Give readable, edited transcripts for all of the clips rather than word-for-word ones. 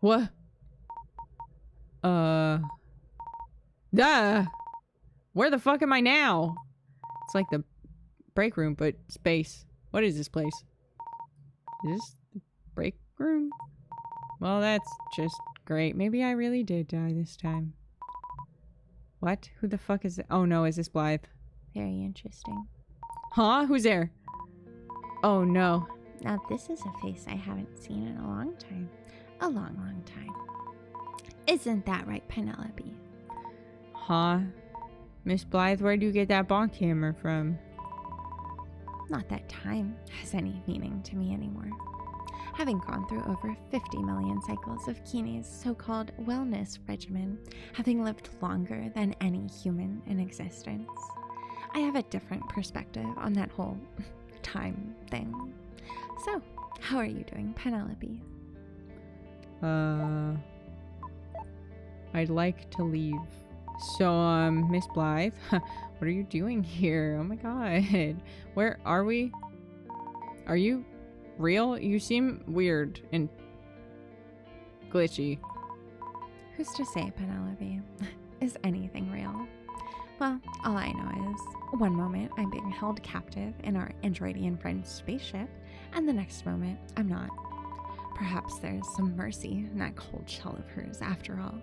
What? Duh! Where the fuck am I now? It's like the break room, but space. What is this place? Is this the break room? Well, that's just great. Maybe I really did die this time. What? Who the fuck is it? Oh no, is this Blythe? Very interesting. Huh? Who's there? Oh no. Now this is a face I haven't seen in a long time. A long, long time. Isn't that right, Penelope? Huh? Miss Blythe, where do you get that bonk hammer from? Not that time has any meaning to me anymore. Having gone through over 50 million cycles of Keene's so-called wellness regimen, having lived longer than any human in existence, I have a different perspective on that whole time thing. So, how are you doing, Penelope? I'd like to leave. So, Miss Blythe, what are you doing here? Oh my god. Where are we? Are you real? You seem weird and glitchy. Who's to say, Penelope? Is anything real? Well, all I know is, one moment I'm being held captive in our androidian friend's spaceship, and the next moment I'm not. Perhaps there's some mercy in that cold shell of hers after all.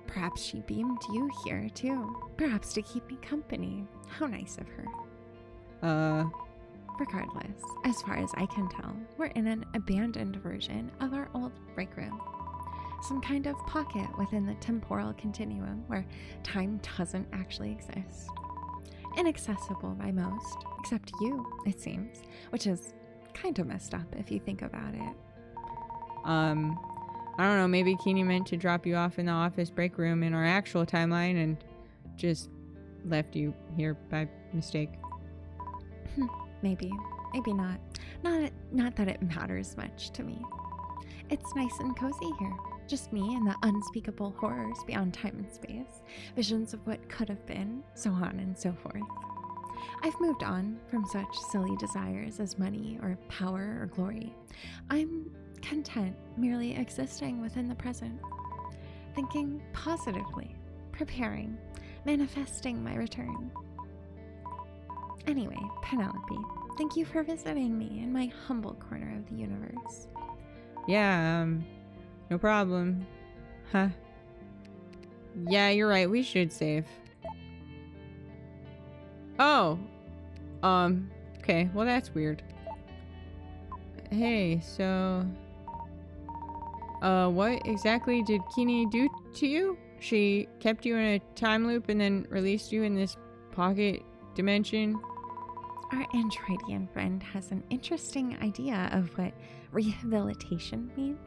Perhaps she beamed you here too. Perhaps to keep me company. How nice of her. Regardless, as far as I can tell, we're in an abandoned version of our old break room. Some kind of pocket within the temporal continuum where time doesn't actually exist. Inaccessible by most, except you, it seems, which is kind of messed up if you think about it. I don't know, maybe Keene meant to drop you off in the office break room in our actual timeline and just left you here by mistake. Maybe not. Not that it matters much to me. It's nice and cozy here. Just me and the unspeakable horrors beyond time and space, visions of what could have been, so on and so forth. I've moved on from such silly desires as money or power or glory. I'm content merely existing within the present, thinking positively, preparing, manifesting my return. Anyway, Penelope, thank you for visiting me in my humble corner of the universe. Yeah, no problem. Huh. Yeah, you're right, we should save. Oh! Okay, well that's weird. Hey, so... what exactly did Keene do to you? She kept you in a time loop and then released you in this pocket dimension? Our androidian friend has an interesting idea of what rehabilitation means.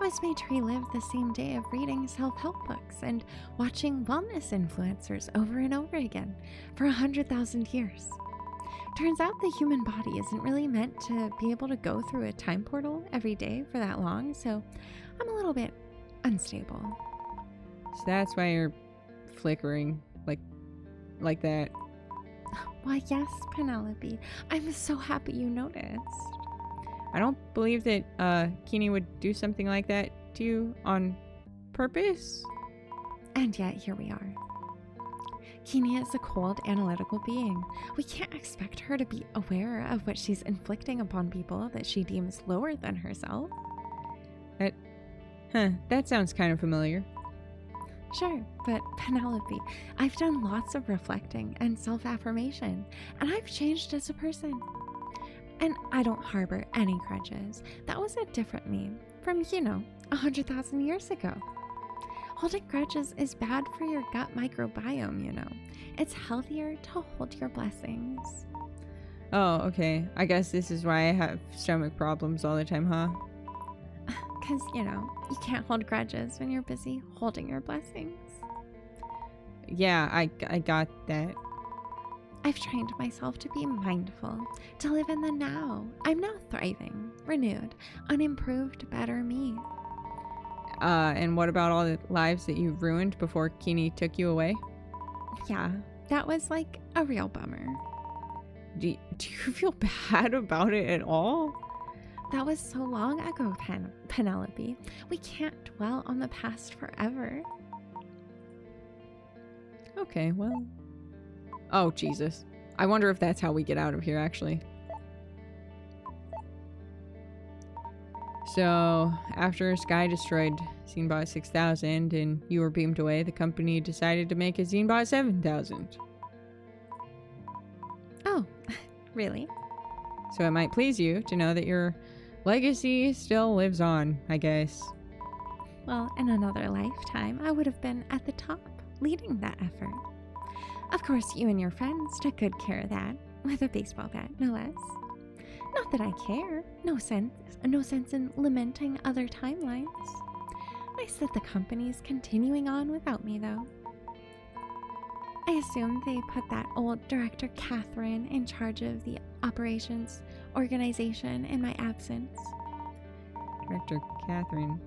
I was made to relive the same day of reading self-help books and watching wellness influencers over and over again for 100,000 years. Turns out the human body isn't really meant to be able to go through a time portal every day for that long, so I'm a little bit unstable. So that's why you're flickering like that. Why, yes, Penelope. I'm so happy you noticed. I don't believe that Keene would do something like that to you on purpose. And yet here we are. Keene is a cold, analytical being. We can't expect her to be aware of what she's inflicting upon people that she deems lower than herself. That sounds kind of familiar. Sure, but Penelope, I've done lots of reflecting and self-affirmation, and I've changed as a person. And I don't harbor any grudges. That was a different me from, 100,000 years ago. Holding grudges is bad for your gut microbiome, It's healthier to hold your blessings. Oh, okay. I guess this is why I have stomach problems all the time, huh? Because, you can't hold grudges when you're busy holding your blessings. Yeah, I got that. I've trained myself to be mindful, to live in the now. I'm now thriving, renewed, unimproved, better me. And what about all the lives that you ruined before Keene took you away? Yeah, that was like a real bummer. Do you feel bad about it at all? That was so long ago, Penelope. We can't dwell on the past forever. Okay, well. Oh, Jesus. I wonder if that's how we get out of here, actually. So, after Sky destroyed Zenebot 6000 and you were beamed away, the company decided to make a Zenebot 7000. Oh, really? So it might please you to know that your legacy still lives on, I guess. Well, in another lifetime, I would have been at the top, leading that effort. Of course, you and your friends took good care of that, with a baseball bat, no less. Not that I care. No sense in lamenting other timelines. Nice that the company's continuing on without me, though. I assume they put that old Director Catherine in charge of the operations organization in my absence. Director Catherine.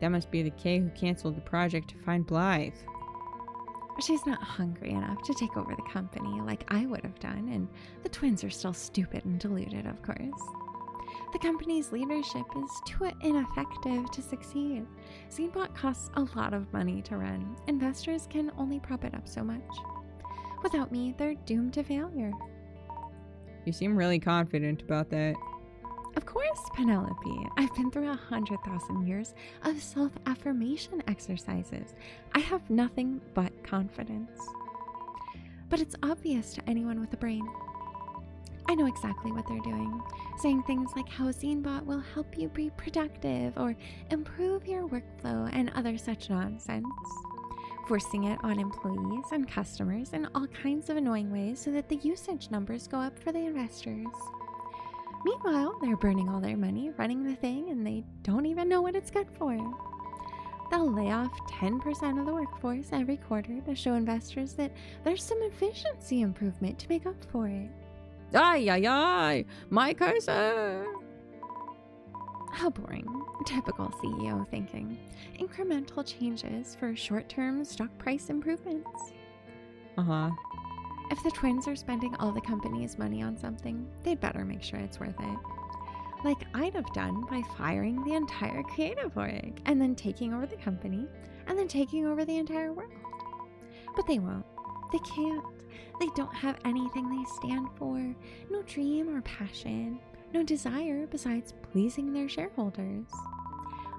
That must be the K who canceled the project to find Blythe. She's not hungry enough to take over the company like I would have done, and the twins are still stupid and deluded, of course. The company's leadership is too ineffective to succeed. Zenebot costs a lot of money to run. Investors can only prop it up so much. Without me, they're doomed to failure. You seem really confident about that. Of course, Penelope. I've been through 100,000 years of self-affirmation exercises. I have nothing but confidence. But it's obvious to anyone with a brain. I know exactly what they're doing, saying things like how Zenebot will help you be productive or improve your workflow and other such nonsense. Forcing it on employees and customers in all kinds of annoying ways so that the usage numbers go up for the investors. Meanwhile, they're burning all their money running the thing and they don't even know what it's good for. They'll lay off 10% of the workforce every quarter to show investors that there's some efficiency improvement to make up for it. Ay, ay, ay! My cursor! How boring. Typical CEO thinking. Incremental changes for short-term stock price improvements. Uh-huh. If the twins are spending all the company's money on something, they'd better make sure it's worth it. Like I'd have done by firing the entire creative org, and then taking over the company, and then taking over the entire world. But they won't. They can't. They don't have anything they stand for. No dream or passion. No desire besides pleasing their shareholders.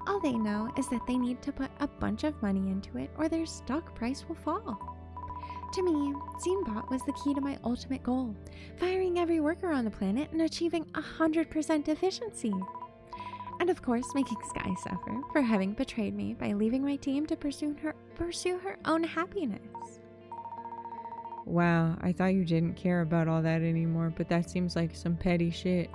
All they know is that they need to put a bunch of money into it or their stock price will fall. To me, Zenebot was the key to my ultimate goal, firing every worker on the planet and achieving 100% efficiency. And of course, making Sky suffer for having betrayed me by leaving my team to pursue her own happiness. Wow, I thought you didn't care about all that anymore, but that seems like some petty shit.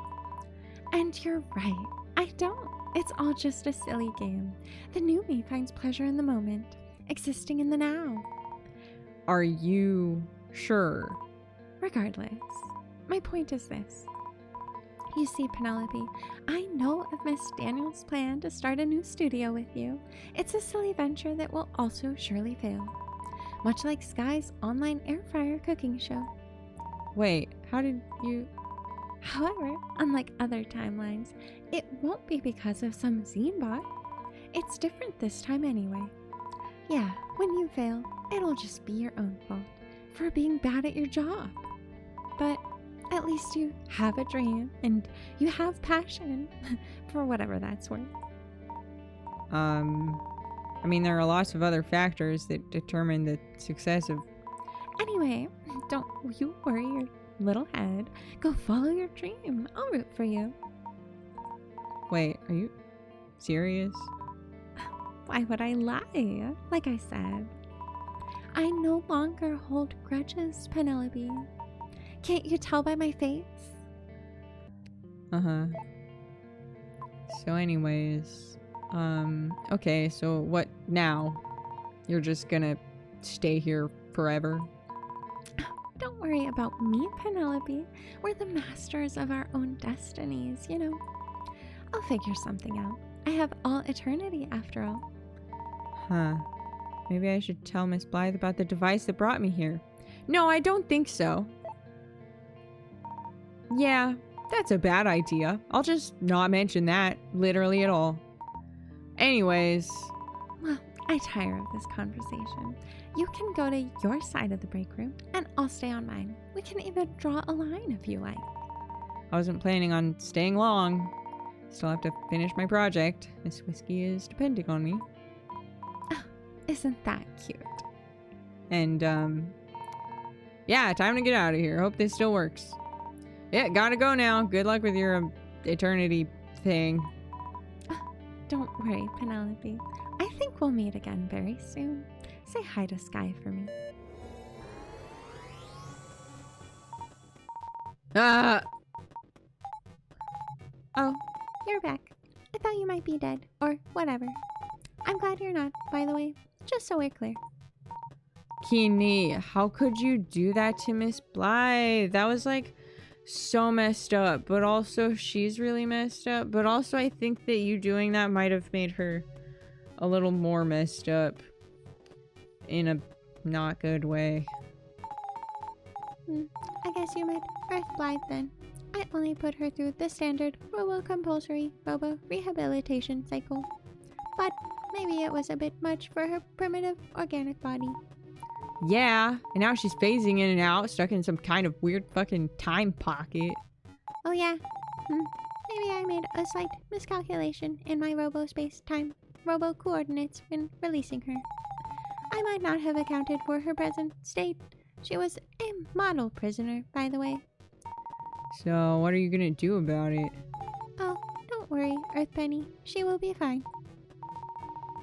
And you're right, I don't. It's all just a silly game. The new me finds pleasure in the moment, existing in the now. Are you sure? Regardless, my point is this. You see, Penelope, I know of Miss Daniel's plan to start a new studio with you. It's a silly venture that will also surely fail. Much like Sky's online air fryer cooking show. Wait, how did you... However, unlike other timelines, it won't be because of some Zenebot. It's different this time anyway. Yeah, when you fail, it'll just be your own fault for being bad at your job. But at least you have a dream and you have passion for whatever that's worth. I mean, there are lots of other factors that determine the success of... Anyway, don't you worry your little head. Go follow your dream. I'll root for you. Wait, are you serious? Why would I lie? Like I said, I no longer hold grudges, Penelope. Can't you tell by my face? Uh-huh. So anyways, okay, so what now? You're just gonna stay here forever? Don't worry about me, Penelope. We're the masters of our own destinies, you know. I'll figure something out. I have all eternity after all. Huh. Maybe I should tell Miss Blythe about the device that brought me here. No, I don't think so. Yeah, That's a bad idea. I'll just not mention that literally at all. Anyways. Well, I tire of this conversation. You can go to your side of the break room, and I'll stay on mine. We can even draw a line if you like. I wasn't planning on staying long. Still have to finish my project. This whiskey is depending on me. Oh, isn't that cute? And, yeah, time to get out of here. Hope this still works. Yeah, gotta go now. Good luck with your eternity thing. Don't worry, Penelope. I think we'll meet again very soon. Say hi to Sky for me. Ah! Oh, you're back. I thought you might be dead, or whatever. I'm glad you're not, by the way, just so we're clear. Keeney, how could you do that to Miss Blythe? That was like so messed up, but also she's really messed up, but also I think that you doing that might have made her a little more messed up in a not good way. I guess you meant Earth Blythe then. I only put her through the standard robo-compulsory robo-rehabilitation cycle. But maybe it was a bit much for her primitive organic body. Yeah, and now she's phasing in and out, stuck in some kind of weird fucking time pocket. Oh yeah, maybe I made a slight miscalculation in my robo-space-time robo-coordinates when releasing her. I might not have accounted for her present state. She was a model prisoner, by the way. So, what are you gonna do about it? Oh, don't worry, Earth Penny. She will be fine.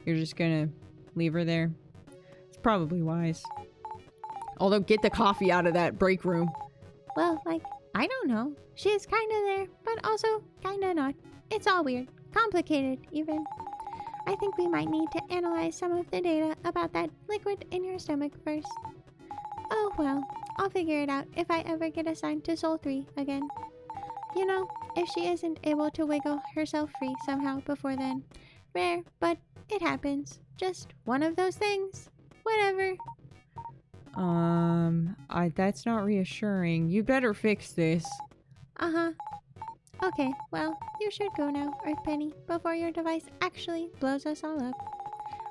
You're just gonna leave her there? It's probably wise. Although, get the coffee out of that break room. Well, like, I don't know. She's kinda there, but also kinda not. It's all weird. Complicated, even. I think we might need to analyze some of the data about that liquid in your stomach first. Oh well, I'll figure it out if I ever get assigned to Soul 3 again. You know, if she isn't able to wiggle herself free somehow before then. Rare, but it happens. Just one of those things. Whatever. That's not reassuring. You better fix this. Uh-huh. Okay, well, you should go now, Earth Penny, before your device actually blows us all up.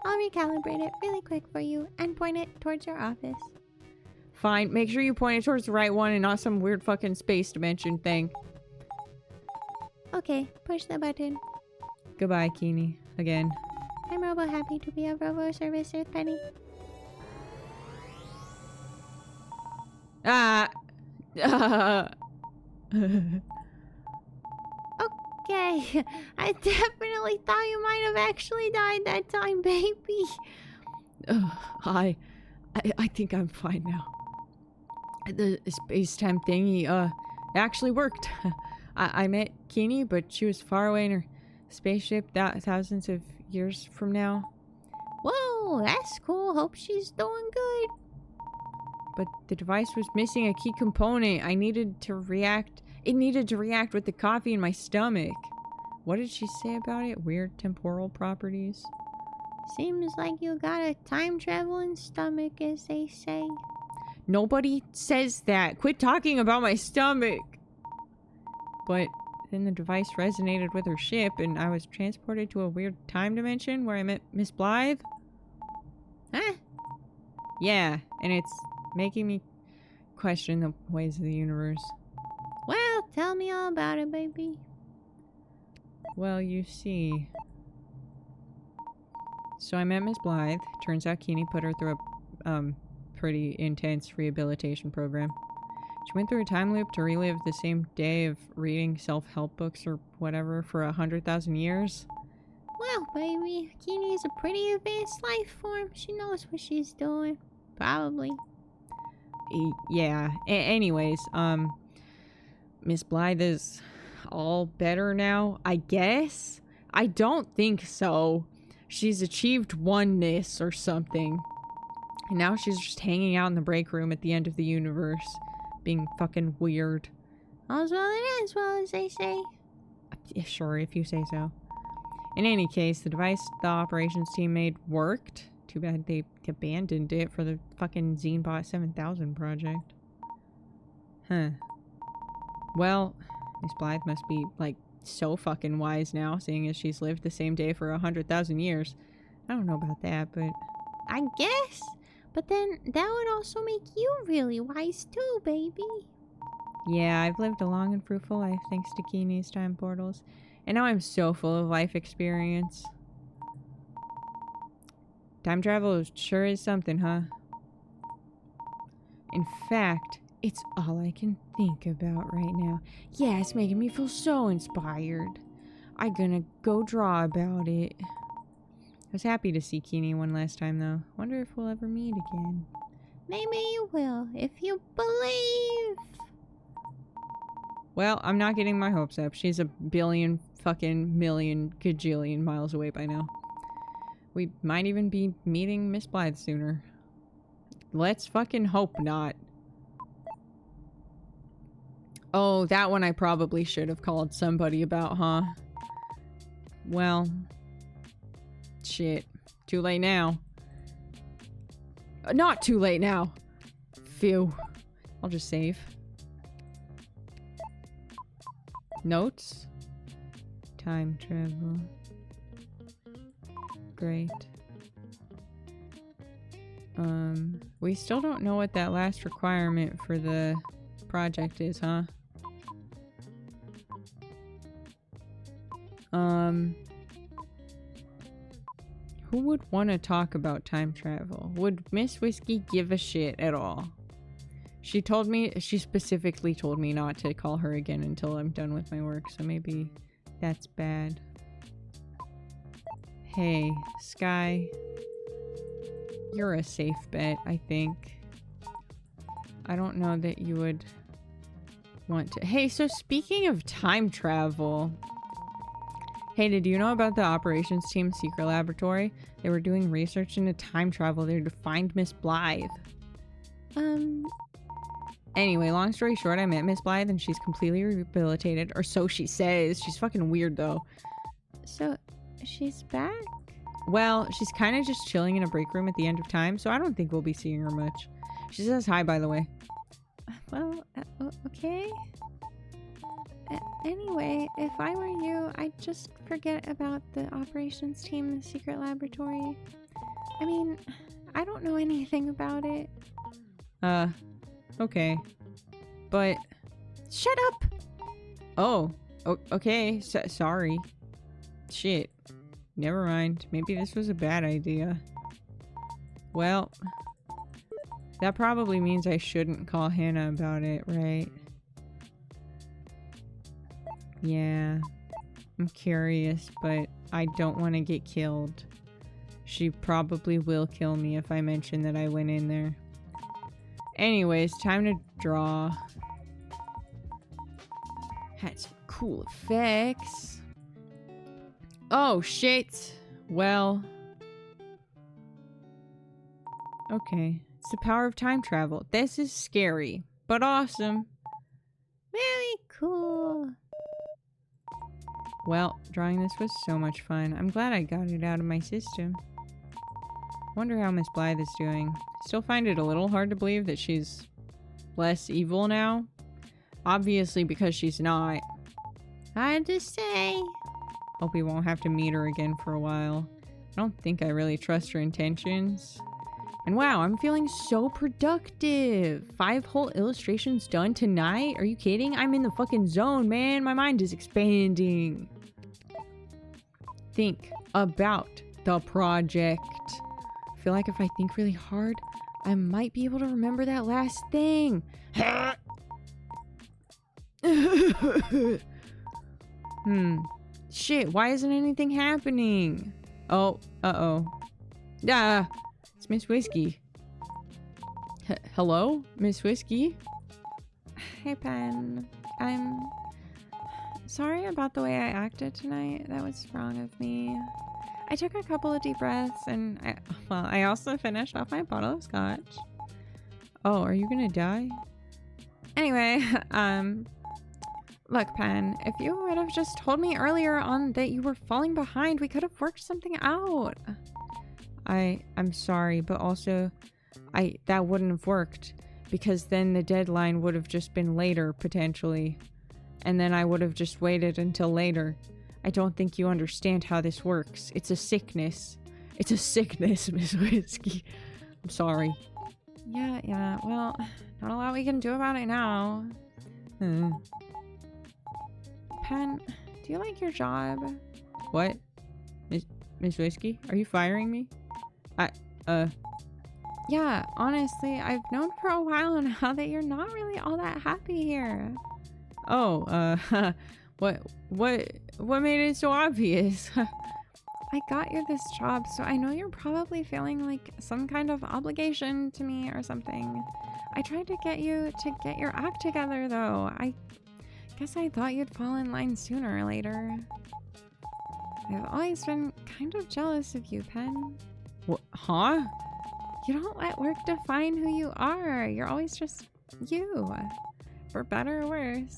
I'll recalibrate it really quick for you and point it towards your office. Fine, make sure you point it towards the right one and not some weird fucking space dimension thing. Okay, push the button. Goodbye, Keeney. Again. I'm robo happy to be a robo service, Earth Penny. Ah! Okay, I definitely thought you might have actually died that time, baby. I think I'm fine now. The space-time thingy, actually worked. I met Keeney, but she was far away in her spaceship thousands of years from now. Whoa, that's cool. Hope she's doing good. But the device was missing a key component. It needed to react with the coffee in my stomach. What did she say about it? Weird temporal properties? Seems like you got a time-traveling stomach, as they say. Nobody says that. Quit talking about my stomach. But then the device resonated with her ship, and I was transported to a weird time dimension where I met Miss Blythe. Huh? Yeah, and it's making me question the ways of the universe. Well, tell me all about it, baby. Well, you see. So I met Miss Blythe. Turns out Keeney put her through a pretty intense rehabilitation program. She went through a time loop to relive the same day of reading self-help books or whatever for 100,000 years. Well, baby, Keeney's a pretty advanced life form. She knows what she's doing. Probably. Yeah. Anyways, Miss Blythe is all better now, I guess? I don't think so. She's achieved oneness or something. And now she's just hanging out in the break room at the end of the universe. Being fucking weird. All's well that ends well, as they say. Yeah, sure, if you say so. In any case, the device the operations team made worked. Too bad they abandoned it for the fucking Zenebot 7000 project. Huh. Well, Miss Blythe must be, like, so fucking wise now, seeing as she's lived the same day for 100,000 years. I don't know about that, but... I guess. But then that would also make you really wise too, baby. Yeah, I've lived a long and fruitful life thanks to Keeney's time portals. And now I'm so full of life experience. Time travel sure is something, huh? In fact, it's all I can think about right now. Yeah, it's making me feel so inspired. I'm gonna go draw about it. I was happy to see Keeney one last time, though. Wonder if we'll ever meet again. Maybe you will, if you believe. Well, I'm not getting my hopes up. She's a billion fucking million gajillion miles away by now. We might even be meeting Miss Blythe sooner. Let's fucking hope not. Oh, that one I probably should have called somebody about, huh? Well... shit. Too late now. Not too late now. Phew. I'll just save. Notes? Time travel. Great. We still don't know what that last requirement for the project is, huh? Who would want to talk about time travel? Would Miss Whiskey give a shit at all? She specifically told me not to call her again until I'm done with my work, so maybe that's bad. Hey, Sky. You're a safe bet, I think. I don't know that you would want to... Hey, so speaking of time travel... Hey, did you know about the operations team's secret laboratory? They were doing research into time travel there to find Miss Blythe. Anyway, long story short, I met Miss Blythe and she's completely rehabilitated. Or so she says. She's fucking weird, though. So, she's back? Well, she's kind of just chilling in a break room at the end of time, so I don't think we'll be seeing her much. She says hi, by the way. Well, okay. Anyway, if I were you, I'd just forget about the operations team in the secret laboratory. I mean, I don't know anything about it. Okay. But... Shut up! Oh, okay. Sorry. Shit. Never mind. Maybe this was a bad idea. Well... that probably means I shouldn't call Hannah about it, right? Yeah, I'm curious, but I don't want to get killed. She probably will kill me if I mention that I went in there. Anyways, time to draw. Had some cool effects. Oh, shit. Well. Okay. It's the power of time travel. This is scary, but awesome. Very cool. Well, drawing this was so much fun. I'm glad I got it out of my system. Wonder how Miss Blythe is doing. Still find it a little hard to believe that she's less evil now. Obviously because she's not. Hard to say. Hope we won't have to meet her again for a while. I don't think I really trust her intentions. And wow, I'm feeling so productive. 5 whole illustrations done tonight? Are you kidding? I'm in the fucking zone, man. My mind is expanding. Think about the project. I feel like if I think really hard, I might be able to remember that last thing. Shit, why isn't anything happening? Oh, uh-oh. Ah, it's Miss Whiskey. Hello, Miss Whiskey? Hey, Pen. I'm sorry about the way I acted tonight. That was wrong of me. I took a couple of deep breaths and I also finished off my bottle of scotch. Oh, are you gonna die? Anyway, look, Pen, if you would have just told me earlier on that you were falling behind, we could have worked something out. I'm sorry, but also that wouldn't have worked because then the deadline would have just been later potentially. and then I would have just waited until later. I don't think you understand how this works. It's a sickness. It's a sickness, Miss Whiskey. I'm sorry. Yeah. Well, not a lot we can do about it now. Pen, do you like your job? What? Miss Whiskey? Are you firing me? Yeah, honestly, I've known for a while now that you're not really all that happy here. Oh, what made it so obvious? I got you this job, so I know you're probably feeling like some kind of obligation to me or something. I tried to get you to get your act together, though. I guess I thought you'd fall in line sooner or later. I've always been kind of jealous of you, Pen. What? Huh? You don't let work define who you are. You're always just you. For better or worse.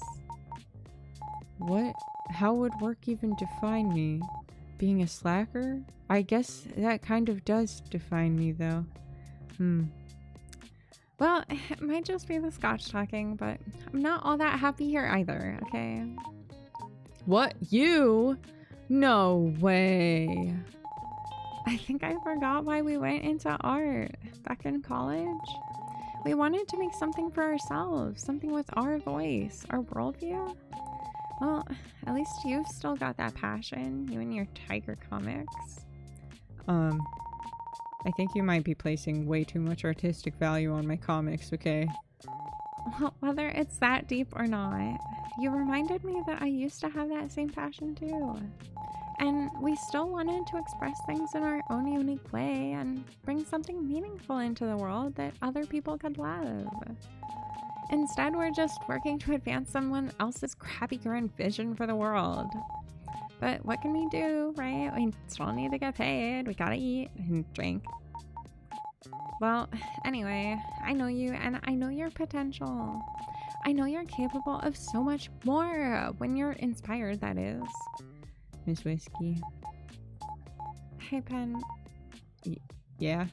What? How would work even define me? Being a slacker? I guess that kind of does define me, though. Well, it might just be the scotch talking, but I'm not all that happy here either, okay? What? You? No way. I think I forgot why we went into art back in college. We wanted to make something for ourselves, something with our voice, our worldview. Well, at least you've still got that passion, you and your tiger comics. I think you might be placing way too much artistic value on my comics, okay? Well, whether it's that deep or not, you reminded me that I used to have that same passion too. And we still wanted to express things in our own unique way and bring something meaningful into the world that other people could love. Instead, we're just working to advance someone else's crappy current vision for the world. But what can we do, right? We still need to get paid. We gotta eat and drink. Well, anyway, I know you and I know your potential. I know you're capable of so much more when you're inspired, that is. Miss Whiskey. Hey, Pen. Yeah?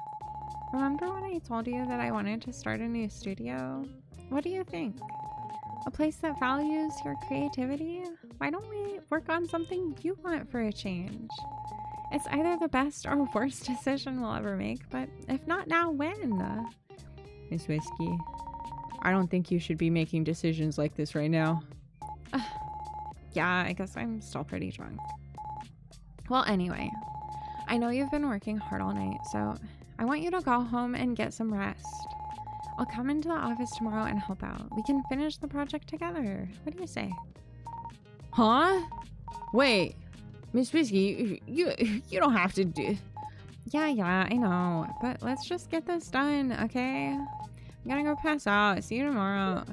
Remember when I told you that I wanted to start a new studio? What do you think? A place that values your creativity? Why don't we work on something you want for a change? It's either the best or worst decision we'll ever make, but if not now, when? Miss Whiskey, I don't think you should be making decisions like this right now. Yeah, I guess I'm still pretty drunk. Well, anyway, I know you've been working hard all night, so I want you to go home and get some rest. I'll come into the office tomorrow and help out. We can finish the project together. What do you say? Huh? Wait, Miss Whiskey, you don't have to do... Yeah, I know. But let's just get this done, okay? I'm gonna go pass out. See you tomorrow.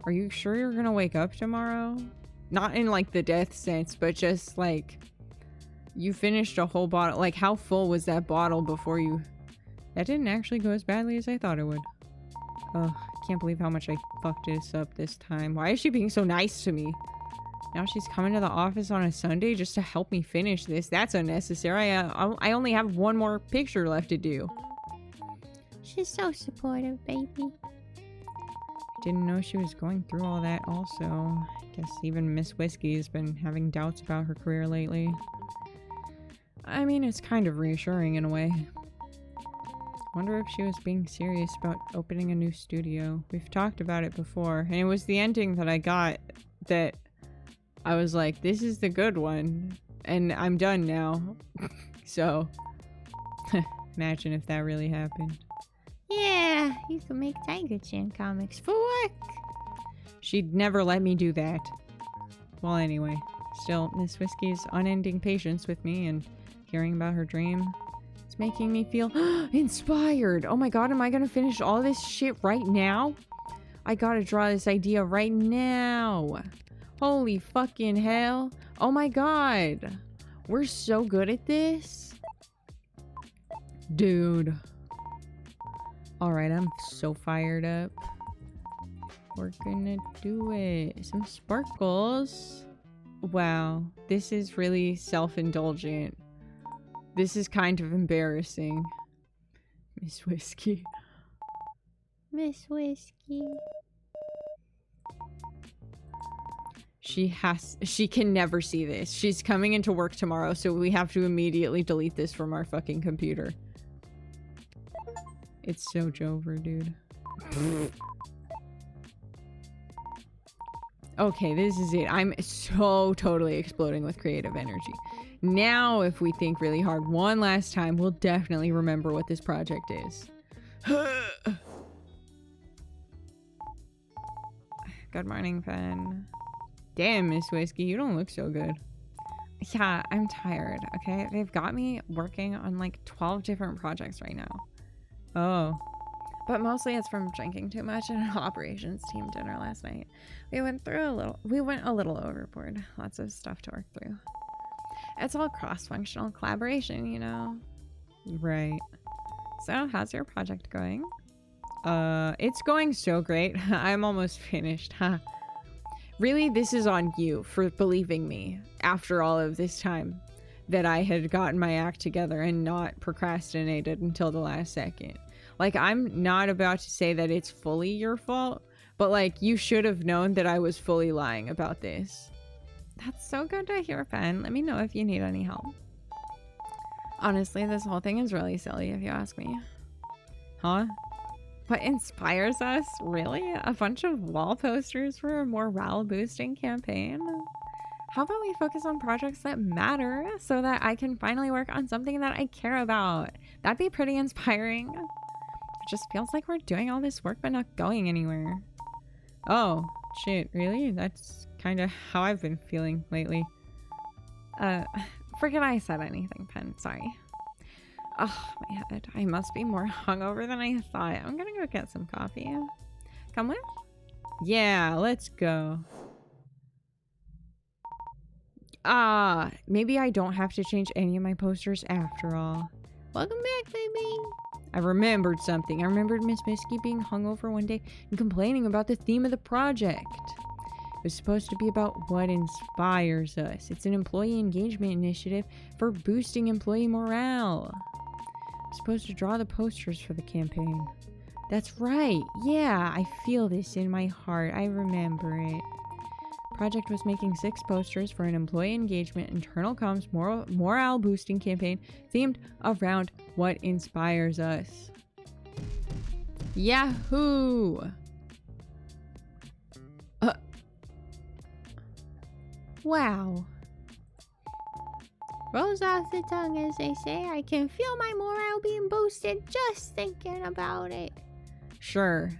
Are you sure you're gonna wake up tomorrow? Not in like the death sense, but just like you finished a whole bottle. Like how full was that bottle before you... That didn't actually go as badly as I thought it would. Ugh, I can't believe how much I fucked this up this time. Why is she being so nice to me? Now she's coming to the office on a Sunday just to help me finish this. That's unnecessary. I only have one more picture left to do. She's so supportive, baby. Didn't know she was going through all that also. I guess even Miss Whiskey has been having doubts about her career lately. I mean, it's kind of reassuring in a way. Wonder if she was being serious about opening a new studio. We've talked about it before, and it was the ending that I got that I was like, this is the good one, and I'm done now. So, imagine if that really happened. Yeah, you can make Tiger-chan comics for work. She'd never let me do that. Well, anyway, still, Miss Whiskey's unending patience with me and hearing about her dream, it's making me feel inspired. Oh my god, am I gonna finish all this shit right now? I gotta draw this idea right now. Holy fucking hell. Oh my god. We're so good at this. Dude. Alright, I'm so fired up. We're gonna do it. Some sparkles. Wow, this is really self-indulgent. This is kind of embarrassing. Miss Whiskey. Miss Whiskey. She can never see this. She's coming into work tomorrow, so we have to immediately delete this from our fucking computer. It's so Jover, dude. Okay, this is it. I'm so totally exploding with creative energy. Now, if we think really hard one last time, we'll definitely remember what this project is. Good morning, Pen. Damn, Miss Whiskey, you don't look so good. Yeah, I'm tired, okay? They've got me working on like 12 different projects right now. Oh. But mostly it's from drinking too much at an operations team dinner last night. We went a little overboard. Lots of stuff to work through. It's all cross-functional collaboration, you know? Right. So, how's your project going? It's going so great. I'm almost finished, huh? Really, this is on you for believing me after all of this time that I had gotten my act together and not procrastinated until the last second. Like, I'm not about to say that it's fully your fault, but like, you should have known that I was fully lying about this. That's so good to hear, Pen. Let me know if you need any help. Honestly, this whole thing is really silly if you ask me. Huh? What inspires us? Really? A bunch of wall posters for a morale-boosting campaign? How about we focus on projects that matter so that I can finally work on something that I care about? That'd be pretty inspiring. It just feels like we're doing all this work but not going anywhere. Oh, shit, really? That's kind of how I've been feeling lately. Forget I said anything, Pen. Sorry. Oh, my head. I must be more hungover than I thought. I'm gonna go get some coffee. Come with? Yeah, let's go. Maybe I don't have to change any of my posters after all. Welcome back, baby. I remembered something. I remembered Miss Whiskey being hungover one day and complaining about the theme of the project. It was supposed to be about what inspires us. It's an employee engagement initiative for boosting employee morale. I'm supposed to draw the posters for the campaign. That's right. Yeah, I feel this in my heart. I remember it. Project was making 6 posters for an employee engagement, internal comms, morale boosting campaign themed around what inspires us. Yahoo! Wow. Rolls off the tongue, as they say. I can feel my morale being boosted just thinking about it. Sure.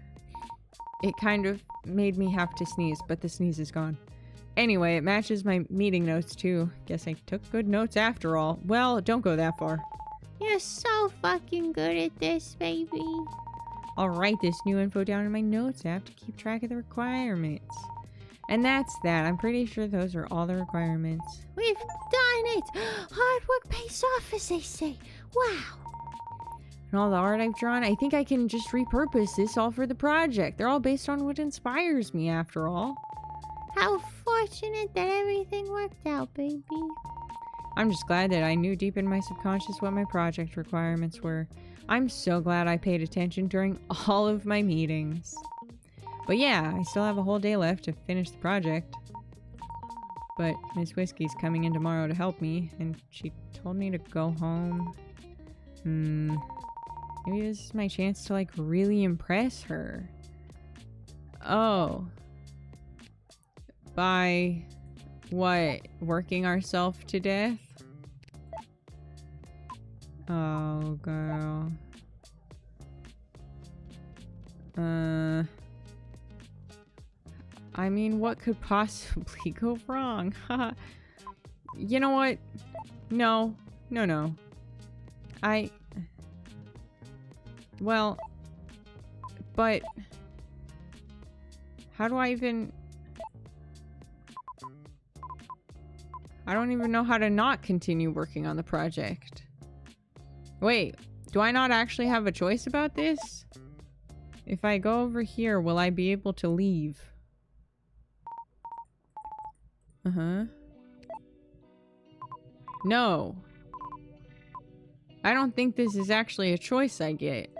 It kind of made me have to sneeze, but the sneeze is gone. Anyway, it matches my meeting notes too. Guess I took good notes after all. Well, don't go that far. You're so fucking good at this, baby. I'll write this new info down in my notes app to keep track of the requirements. And that's that. I'm pretty sure those are all the requirements. We've done it! Hard work pays off, as they say. Wow. And all the art I've drawn, I think I can just repurpose this all for the project. They're all based on what inspires me, after all. How fortunate that everything worked out, baby. I'm just glad that I knew deep in my subconscious what my project requirements were. I'm so glad I paid attention during all of my meetings. But yeah, I still have a whole day left to finish the project. But Miss Whiskey's coming in tomorrow to help me, and she told me to go home. Maybe this is my chance to, like, really impress her. Oh. By, what, working ourselves to death? Oh, girl. I mean, what could possibly go wrong? You know what? No. Well, but how do I even... I don't even know how to not continue working on the project. Wait, do I not actually have a choice about this? If I go over here, will I be able to leave? No. I don't think this is actually a choice I get.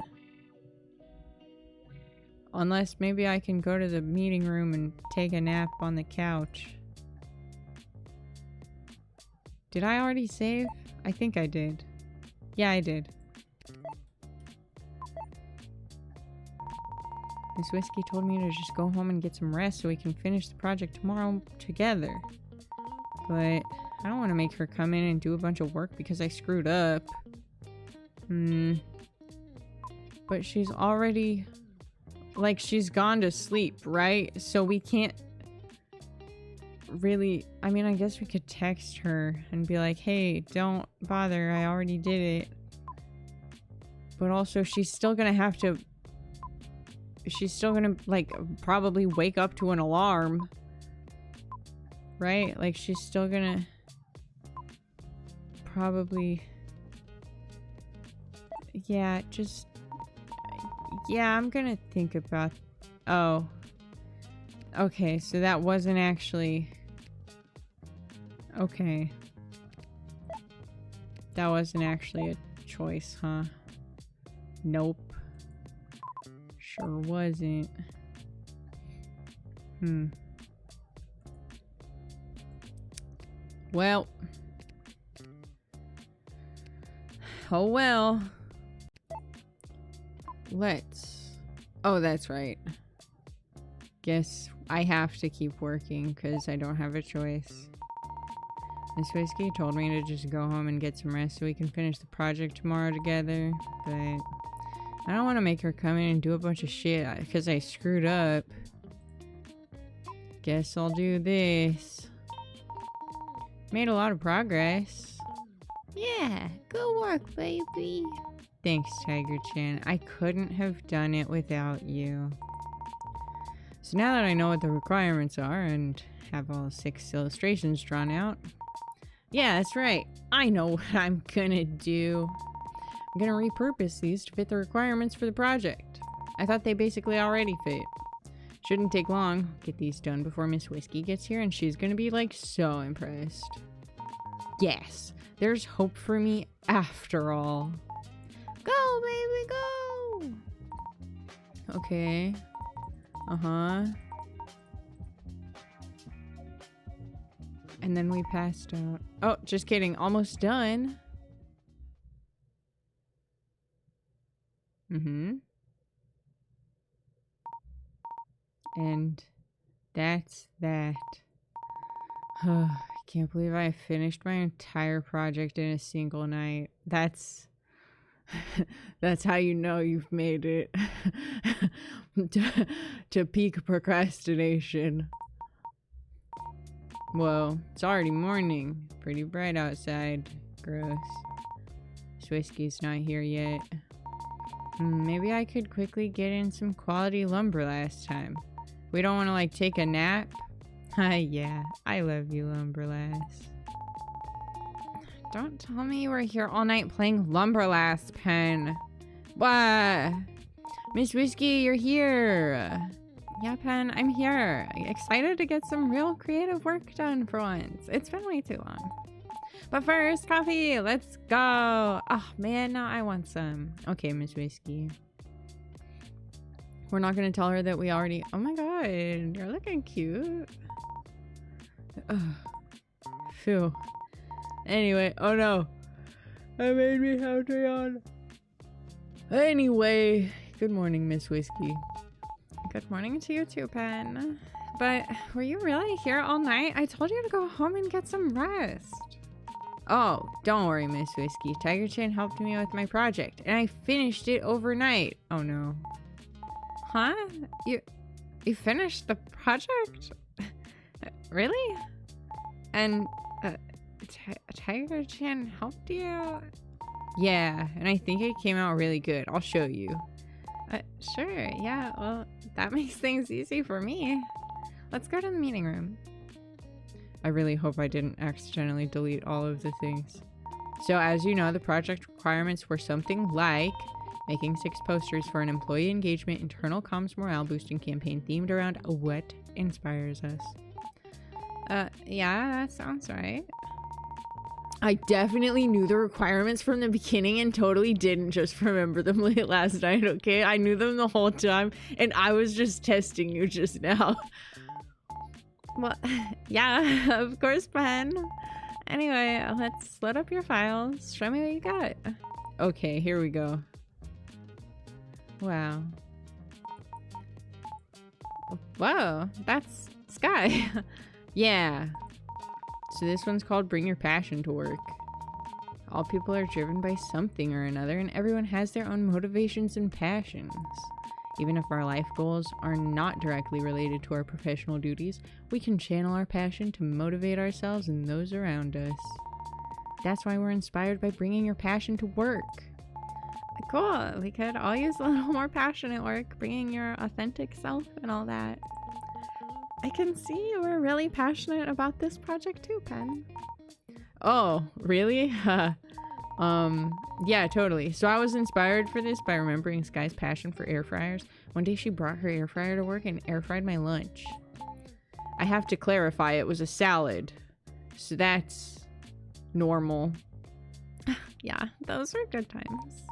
Unless maybe I can go to the meeting room and take a nap on the couch. Did I already save? I think I did. Yeah, I did. Miss Whiskey told me to just go home and get some rest so we can finish the project tomorrow together. But I don't want to make her come in and do a bunch of work because I screwed up. But she's already... like, she's gone to sleep, right? So we can't really... I mean, I guess we could text her and be like, hey, don't bother, I already did it. But also, she's still gonna have to... she's still gonna, like, probably wake up to an alarm. Right? Like, she's still gonna... probably... yeah, just... yeah, I'm gonna think about... oh. Okay, so that wasn't actually... okay. That wasn't actually a choice, huh? Nope. Sure wasn't. Well. Oh well. Let's... oh, that's right. Guess I have to keep working because I don't have a choice. Miss Whiskey told me to just go home and get some rest so we can finish the project tomorrow together, but I don't want to make her come in and do a bunch of shit because I screwed up. Guess I'll do this. Made a lot of progress. Yeah, good work, baby. Thanks, Tiger Chan. I couldn't have done it without you. So now that I know what the requirements are and have all 6 illustrations drawn out, yeah, that's right. I know what I'm gonna do. I'm gonna repurpose these to fit the requirements for the project. I thought they basically already fit. Shouldn't take long. Get these done before Miss Whiskey gets here and she's gonna be like so impressed. Yes, there's hope for me after all. Go, baby, go! Okay. Uh-huh. And then we passed out. Oh, just kidding. Almost done. And that's that. I can't believe I finished my entire project in a single night. That's how you know you've made it to peak procrastination. Whoa, it's already morning. Pretty bright outside. Gross. This whiskey's not here yet. Maybe I could quickly get in some quality lumber last time. We don't want to, like, take a nap? Yeah, I love you, Lumberlass. Don't tell me you were here all night playing Lumberlass, Pen. What? Miss Whiskey, you're here. Yeah, Pen, I'm here. Excited to get some real creative work done for once. It's been way too long. But first, coffee. Let's go. Oh, man, now I want some. Okay, Miss Whiskey. We're not going to tell her that we already... oh my god, you're looking cute. Ugh. Phew. Anyway, oh no. That made me have to yawn. Anyway, good morning, Miss Whiskey. Good morning to you too, Pen. But were you really here all night? I told you to go home and get some rest. Oh, don't worry, Miss Whiskey. Tiger Chan helped me with my project, and I finished it overnight. Oh no. Huh? You finished the project? Really? And Tiger Chan helped you? Yeah, and I think it came out really good. I'll show you. Sure, yeah, well, that makes things easy for me. Let's go to the meeting room. I really hope I didn't accidentally delete all of the things. So as you know, the project requirements were something like making 6 posters for an employee engagement internal comms morale boosting campaign themed around what inspires us. Yeah, that sounds right. I definitely knew the requirements from the beginning and totally didn't just remember them late last night, okay? I knew them the whole time and I was just testing you just now. Well, yeah, of course, Pen. Anyway, let's load up your files. Show me what you got. Okay, here we go. Wow. Whoa, that's Sky. Yeah. So this one's called Bring Your Passion to Work. All people are driven by something or another, and everyone has their own motivations and passions. Even if our life goals are not directly related to our professional duties, we can channel our passion to motivate ourselves and those around us. That's why we're inspired by bringing your passion to work. Cool. We could all use a little more passion at work, bringing your authentic self and all that. I can see you were really passionate about this project too, Pen. Oh, really? Yeah, totally. So I was inspired for this by remembering Sky's passion for air fryers. One day she brought her air fryer to work and air fried my lunch. I have to clarify, it was a salad. So that's normal. Yeah, those were good times.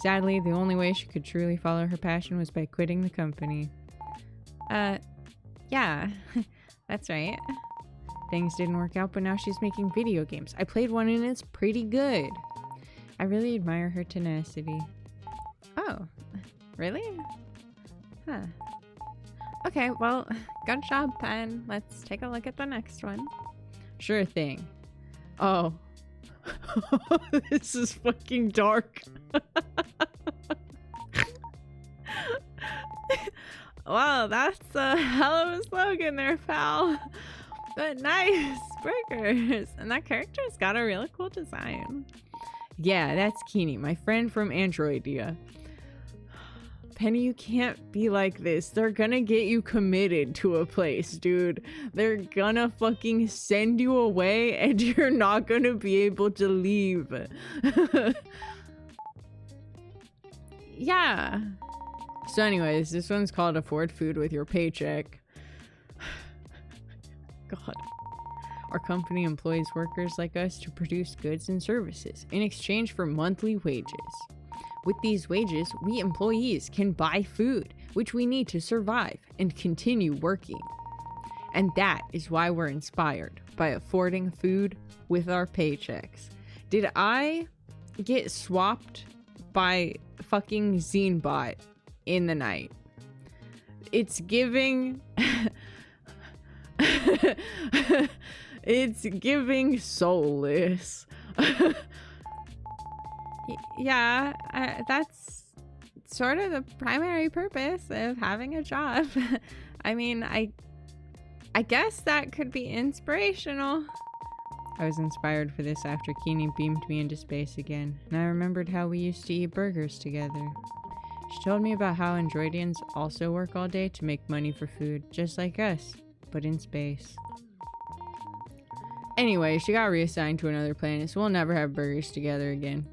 Sadly, the only way she could truly follow her passion was by quitting the company. Yeah, that's right. Things didn't work out, but now she's making video games. I played one and it's pretty good. I really admire her tenacity. Oh, really? Huh. Okay, well, good job, Pen. Let's take a look at the next one. Sure thing. Oh. This is fucking dark. Wow, that's a hell of a slogan there, pal. But nice burgers. And that character's got a really cool design. Yeah, that's Keeney, my friend from Androidia. Penny, you can't be like this. They're gonna get you committed to a place, dude. They're gonna fucking send you away and you're not gonna be able to leave. Yeah. So anyways, this one's called Afford Food with Your Paycheck. God. Our company employs workers like us to produce goods and services in exchange for monthly wages. With these wages, we employees can buy food, which we need to survive and continue working. And that is why we're inspired by affording food with our paychecks. Did I get swapped by fucking Zenebot in the night? It's giving... It's giving soulless. Yeah, that's sort of the primary purpose of having a job. I mean, I guess that could be inspirational. I was inspired for this after Keeney beamed me into space again, and I remembered how we used to eat burgers together. She told me about how Androidians also work all day to make money for food, just like us, but in space. Anyway, she got reassigned to another planet, so we'll never have burgers together again.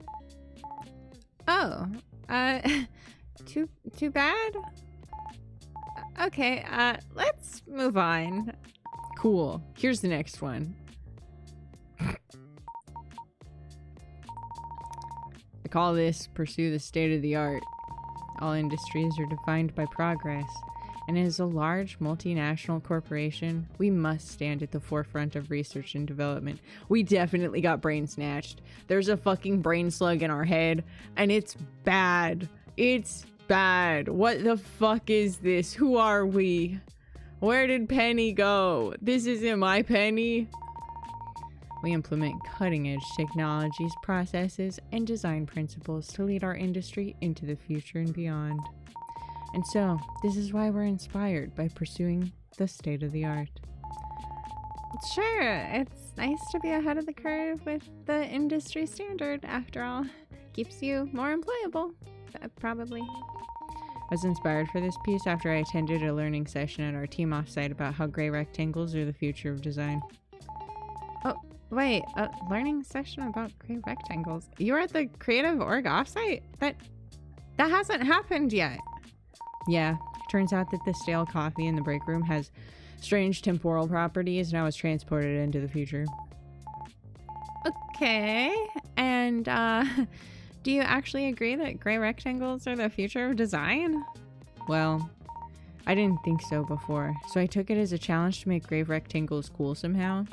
Oh, too bad? Okay, let's move on. Cool. Here's the next one. I call this Pursue the State of the Art. All industries are defined by progress, and as a large multinational corporation, we must stand at the forefront of research and development. We definitely got brain snatched. There's a fucking brain slug in our head, and it's bad. It's bad. What the fuck is this? Who are we? Where did Penny go? This isn't my Penny. We implement cutting-edge technologies, processes, and design principles to lead our industry into the future and beyond. And so, this is why we're inspired by pursuing the state of the art. Sure, it's nice to be ahead of the curve with the industry standard, after all. Keeps you more employable, probably. I was inspired for this piece after I attended a learning session at our team offsite about how gray rectangles are the future of design. Oh, wait, a learning session about gray rectangles? You were at the creative org offsite? That hasn't happened yet. Yeah, turns out that the stale coffee in the break room has strange temporal properties, and I was transported into the future. Okay, and do you actually agree that gray rectangles are the future of design? Well, I didn't think so before, so I took it as a challenge to make gray rectangles cool somehow.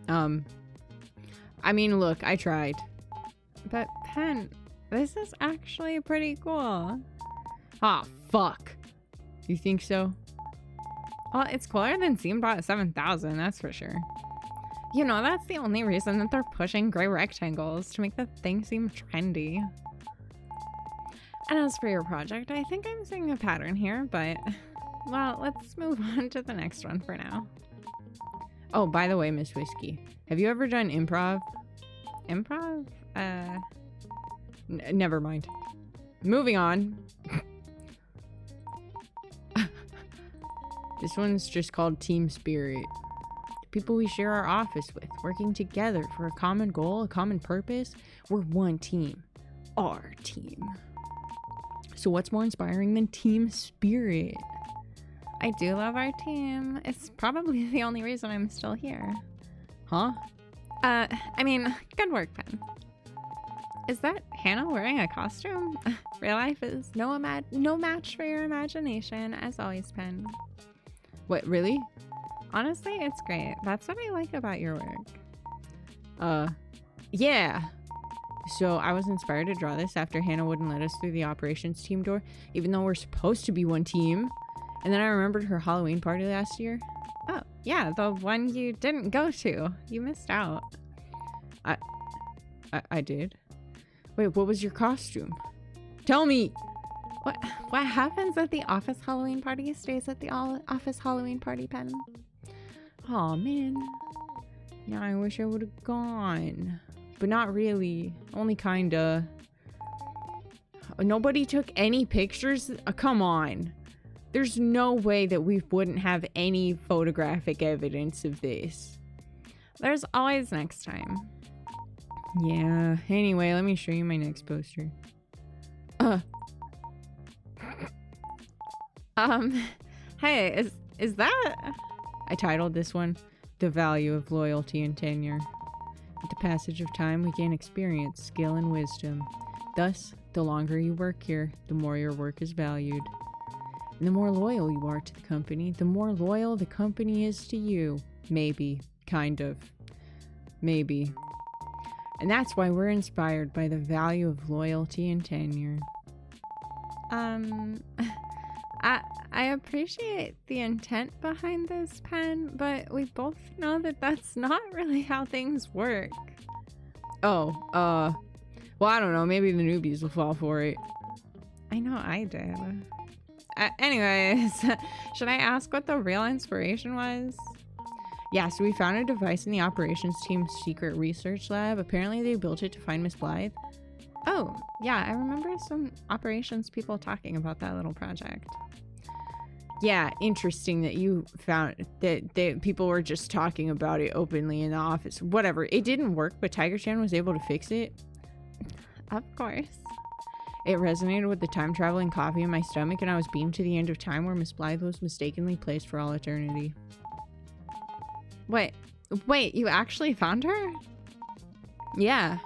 I mean, look, I tried. But Pen, this is actually pretty cool. Ah, fuck. You think so? Well, it's cooler than Seambot 7000, that's for sure. You know, that's the only reason that they're pushing gray rectangles, to make the thing seem trendy. And as for your project, I think I'm seeing a pattern here, but, well, let's move on to the next one for now. Oh, by the way, Miss Whiskey, have you ever done improv? Improv? Never mind. Moving on. This one's just called Team Spirit. The people we share our office with, working together for a common goal, a common purpose. We're one team. Our team. So what's more inspiring than Team Spirit? I do love our team. It's probably the only reason I'm still here. Huh? I mean, good work, Pen. Is that Hannah wearing a costume? Real life is no match for your imagination, as always, Pen. What, really? Honestly, it's great. That's what I like about your work. Yeah. So I was inspired to draw this after Hannah wouldn't let us through the operations team door, even though we're supposed to be one team. And then I remembered her Halloween party last year. Oh, yeah, the one you didn't go to. You missed out. I did. Wait, what was your costume? Tell me! What happens at the office Halloween party stays at the office Halloween party, Pen. Aw, man. Yeah, I wish I would have gone. But not really. Only kinda. Nobody took any pictures? Come on. There's no way that we wouldn't have any photographic evidence of this. There's always next time. Yeah. Anyway, let me show you my next poster. Hey, is that? I titled this one, The Value of Loyalty and Tenure. With the passage of time, we gain experience, skill, and wisdom. Thus, the longer you work here, the more your work is valued. And the more loyal you are to the company, the more loyal the company is to you. Maybe. Kind of. Maybe. And that's why we're inspired by the value of loyalty and tenure. I appreciate the intent behind this, Pen, but we both know that that's not really how things work. Oh, well, I don't know. Maybe the newbies will fall for it. I know I did. Anyways, should I ask what the real inspiration was? Yeah, so we found a device in the operations team's secret research lab. Apparently they built it to find Miss Blythe. Oh, yeah, I remember some operations people talking about that little project. Yeah, interesting that you found that people were just talking about it openly in the office. Whatever, it didn't work, but Tiger-chan was able to fix it. Of course. It resonated with the time-traveling coffee in my stomach, and I was beamed to the end of time where Miss Blythe was mistakenly placed for all eternity. Wait, you actually found her? Yeah.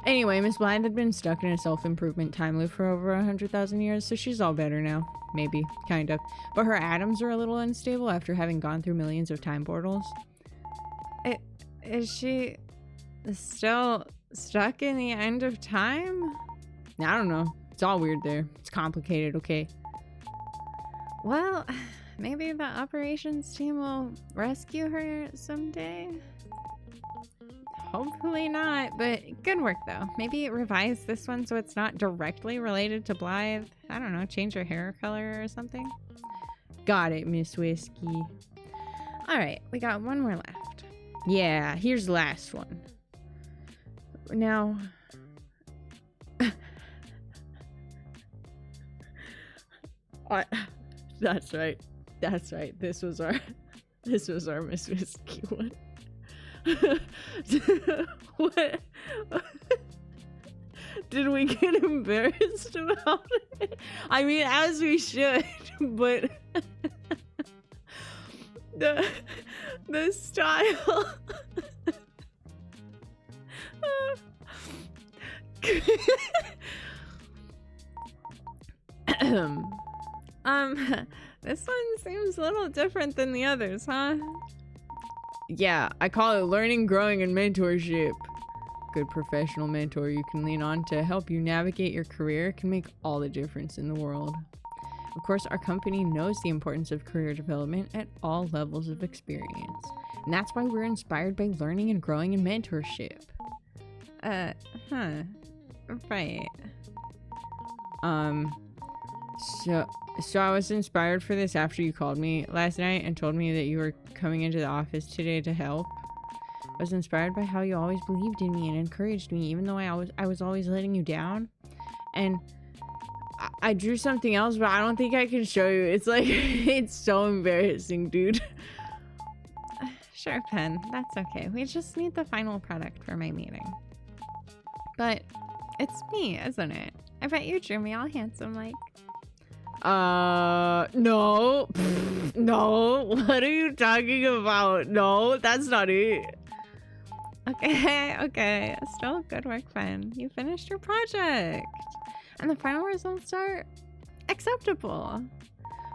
Anyway, Miss Blythe had been stuck in a self-improvement time loop for over 100,000 years, so she's all better now. Maybe. Kind of. But her atoms are a little unstable after having gone through millions of time portals. Is she still stuck in the end of time? I don't know. It's all weird there. It's complicated, okay? Well, maybe the operations team will rescue her someday. Hopefully not, but good work though. Maybe revise this one so it's not directly related to Blythe. I don't know, change her hair color or something. Got it, Miss Whiskey. Alright, we got one more left. Yeah, here's the last one. Now... That's right. This was our Miss Whiskey one. What? Did we get embarrassed about it? I mean, as we should, but the style. This one seems a little different than the others, huh? Yeah, I call it learning, growing, and mentorship. Good professional mentor you can lean on to help you navigate your career can make all the difference in the world. Of course, our company knows the importance of career development at all levels of experience. And that's why we're inspired by learning and growing in mentorship. Right. So I was inspired for this after you called me last night and told me that you were coming into the office today to help. I was inspired by how you always believed in me and encouraged me, even though I was always letting you down. And I drew something else, but I don't think I can show you. It's like, it's so embarrassing, dude. Sure, Pen. That's okay. We just need the final product for my meeting. But it's me, isn't it? I bet you drew me all handsome like. No. No. What are you talking about? No, that's not it. Okay. Still good work, Pen. You finished your project. And the final results are acceptable.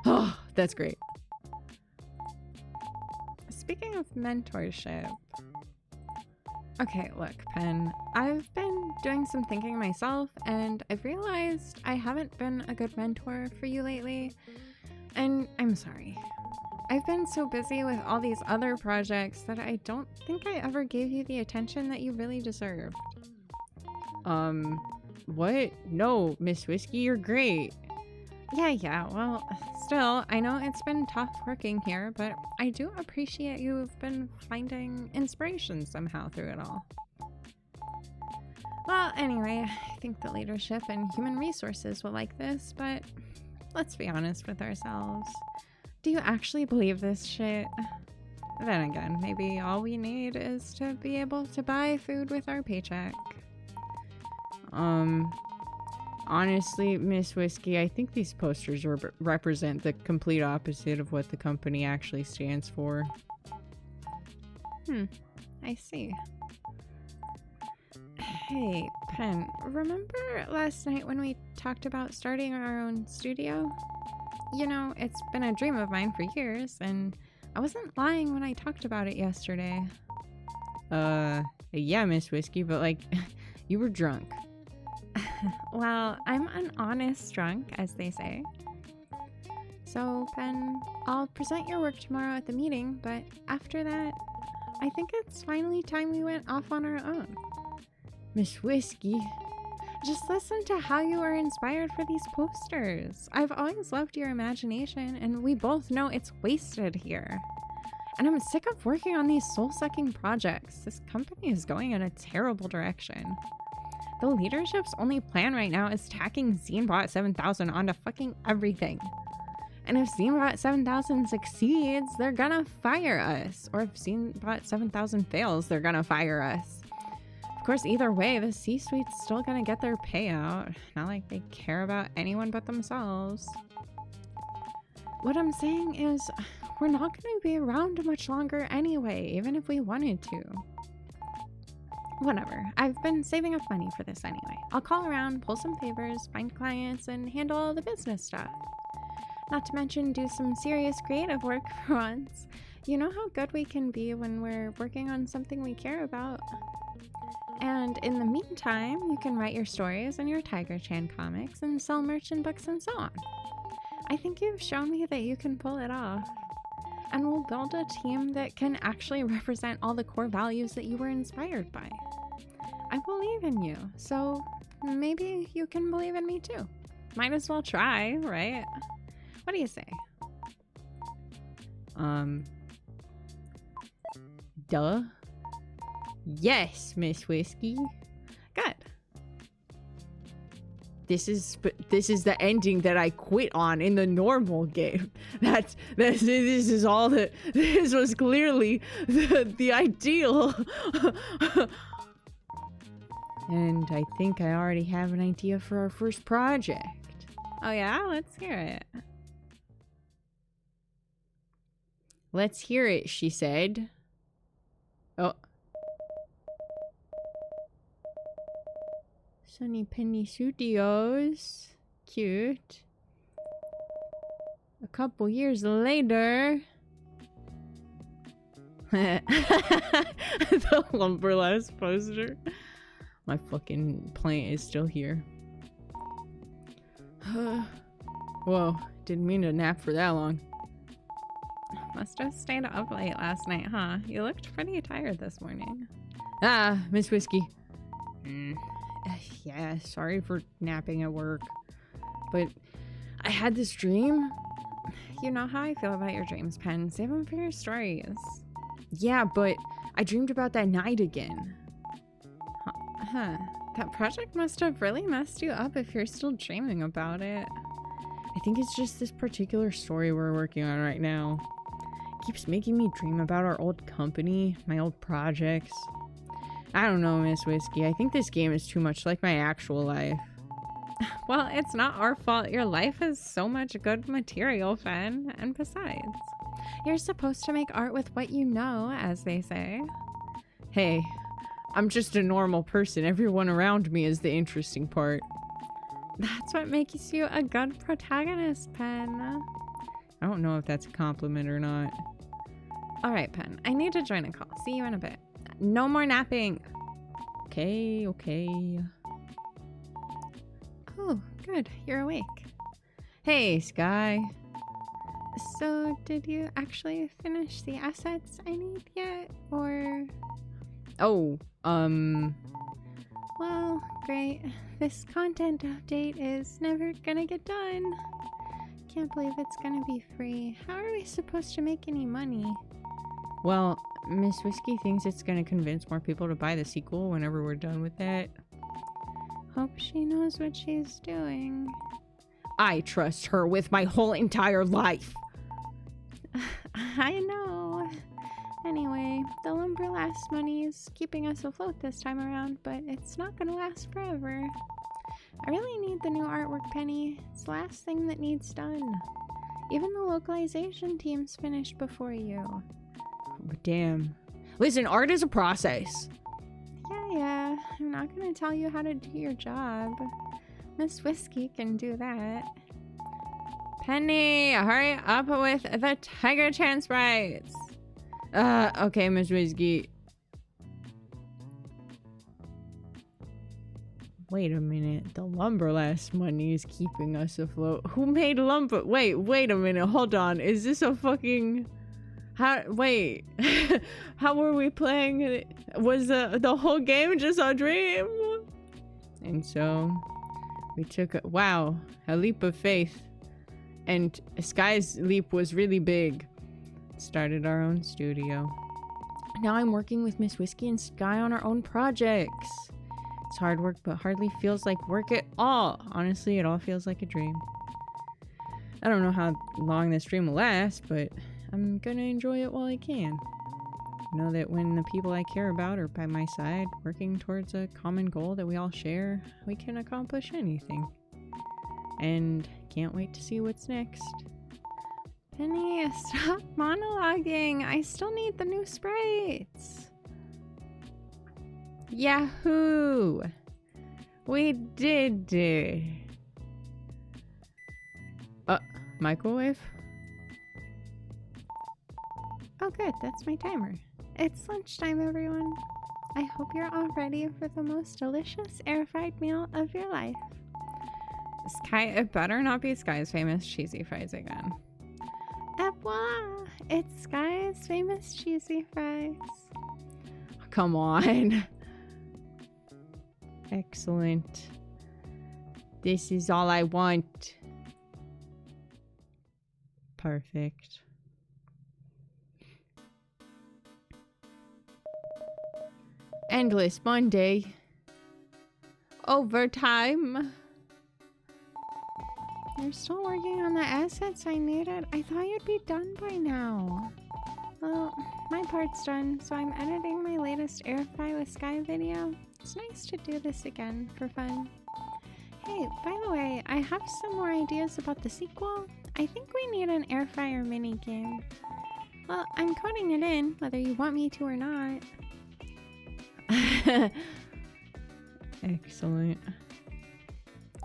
Oh, that's great. Speaking of mentorship. Okay, look, Pen. I've been doing some thinking myself, and I've realized I haven't been a good mentor for you lately. And I'm sorry. I've been so busy with all these other projects that I don't think I ever gave you the attention that you really deserved. What? No, Miss Whiskey, you're great. Yeah, well, still, I know it's been tough working here, but I do appreciate you've been finding inspiration somehow through it all. Well, anyway, I think the leadership and human resources will like this, but let's be honest with ourselves. Do you actually believe this shit? Then again, maybe all we need is to be able to buy food with our paycheck. Honestly, Miss Whiskey, I think these posters represent the complete opposite of what the company actually stands for. I see. Hey, Pen, remember last night when we talked about starting our own studio? You know, it's been a dream of mine for years, and I wasn't lying when I talked about it yesterday. Yeah, Miss Whiskey, but like, you were drunk. Well, I'm an honest drunk, as they say. So, Pen, I'll present your work tomorrow at the meeting, but after that, I think it's finally time we went off on our own. Miss Whiskey. Just listen to how you were inspired for these posters. I've always loved your imagination, and we both know it's wasted here. And I'm sick of working on these soul-sucking projects. This company is going in a terrible direction. The leadership's only plan right now is tacking Zenebot 7000 onto fucking everything. And if Zenebot 7000 succeeds, they're gonna fire us. Or if Zenebot 7000 fails, they're gonna fire us. Of course, either way, the C-suite's still gonna get their payout. Not like they care about anyone but themselves. What I'm saying is, we're not gonna be around much longer anyway, even if we wanted to. Whatever. I've been saving up money for this anyway. I'll call around, pull some favors, find clients, and handle all the business stuff. Not to mention do some serious creative work for once. You know how good we can be when we're working on something we care about. And in the meantime, you can write your stories and your Tiger Chan comics and sell merch and books and so on. I think you've shown me that you can pull it off. And we'll build a team that can actually represent all the core values that you were inspired by. I believe in you, so maybe you can believe in me too. Might as well try, right? What do you say? Duh. Yes, Miss Whiskey. Good. This is the ending that I quit on in the normal game. This was clearly the ideal. And I think I already have an idea for our first project. Oh yeah? Let's hear it. Let's hear it, she said. Oh. Sunny Penny Studios. Cute. A couple years later. The Lumberlass poster. My fucking plant is still here. Whoa, didn't mean to nap for that long. Must have stayed up late last night, huh? You looked pretty tired this morning. Ah, Miss Whiskey. Yeah, sorry for napping at work. But I had this dream. You know how I feel about your dreams, Pen. Save them for your stories. Yeah, but I dreamed about that night again. Huh. That project must have really messed you up if you're still dreaming about it. I think it's just this particular story we're working on right now. It keeps making me dream about our old company, my old projects. I don't know, Miss Whiskey. I think this game is too much like my actual life. Well, it's not our fault. Your life is so much good material, Fen. And besides, you're supposed to make art with what you know, as they say. Hey, I'm just a normal person. Everyone around me is the interesting part. That's what makes you a good protagonist, Pen. I don't know if that's a compliment or not. All right, Pen. I need to join a call. See you in a bit. No more napping. Okay. Oh, good. You're awake. Hey, Sky. So, did you actually finish the assets I need yet, or? Oh, Well, great. This content update is never gonna get done. Can't believe it's gonna be free. How are we supposed to make any money? Well, Miss Whiskey thinks it's gonna convince more people to buy the sequel whenever we're done with that. Hope she knows what she's doing. I trust her with my whole entire life. I know. Anyway, the Lumberlass money is keeping us afloat this time around, but it's not gonna last forever. I really need the new artwork, Penny. It's the last thing that needs done. Even the localization team's finished before you. But damn. Listen, art is a process. Yeah. I'm not gonna tell you how to do your job. Miss Whiskey can do that. Penny, hurry up with the Tiger Chance rights. Okay, Miss Whiskey. Wait a minute. The Lumberlass money is keeping us afloat. Who made lumber? Wait a minute. Hold on. Is this a fucking... Wait. How were we playing it? Was the whole game just a dream? And so we took a leap of faith. And Sky's leap was really big. Started our own studio. Now I'm working with Miss Whiskey and Sky on our own projects. It's hard work, but hardly feels like work at all. Honestly, it all feels like a dream. I don't know how long this dream will last, but I'm gonna enjoy it while I can. Know that when the people I care about are by my side, working towards a common goal that we all share, we can accomplish anything. And can't wait to see what's next. Penny, stop monologuing. I still need the new sprites. Yahoo! We did it. Microwave? Oh good, that's my timer. It's lunchtime, everyone. I hope you're all ready for the most delicious air-fried meal of your life. Sky, it better not be Sky's famous cheesy fries again. Et voila! It's Sky's famous cheesy fries. Come on. Excellent. This is all I want. Perfect. Endless Monday. Overtime. You're still working on the assets I needed? I thought you'd be done by now. Well, my part's done, so I'm editing my latest Airfry with Sky video. It's nice to do this again for fun. Hey, by the way, I have some more ideas about the sequel. I think we need an air fryer minigame. Well, I'm coding it in, whether you want me to or not. Excellent.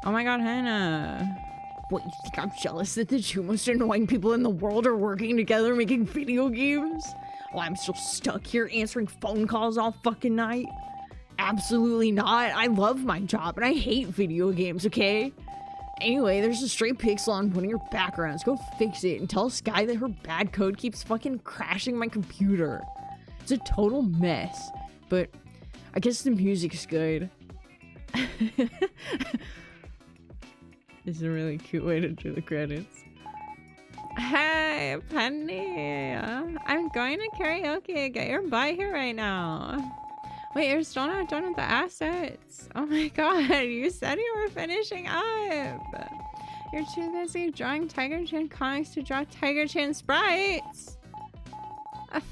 Oh my god, Hannah. What, you think I'm jealous that the two most annoying people in the world are working together making video games? Oh, I'm still stuck here answering phone calls all fucking night? Absolutely not. I love my job and I hate video games, okay? Anyway, there's a stray pixel on one of your backgrounds. Go fix it and tell Sky that her bad code keeps fucking crashing my computer. It's a total mess, but I guess the music's good. This is a really cute way to do the credits. Hey, Penny. I'm going to karaoke. Get your butt here right now. Wait, you're still not done with the assets. Oh my god, you said you were finishing up. You're too busy drawing Tiger Chan comics to draw Tiger Chan sprites.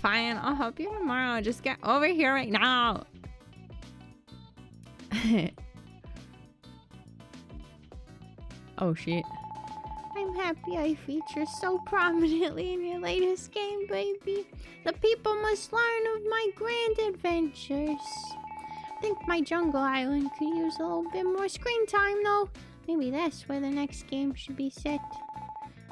Fine, I'll help you tomorrow. Just get over here right now. Oh shit. I'm happy I feature so prominently in your latest game, baby. The people must learn of my grand adventures. I think my jungle island could use a little bit more screen time, though. Maybe that's where the next game should be set.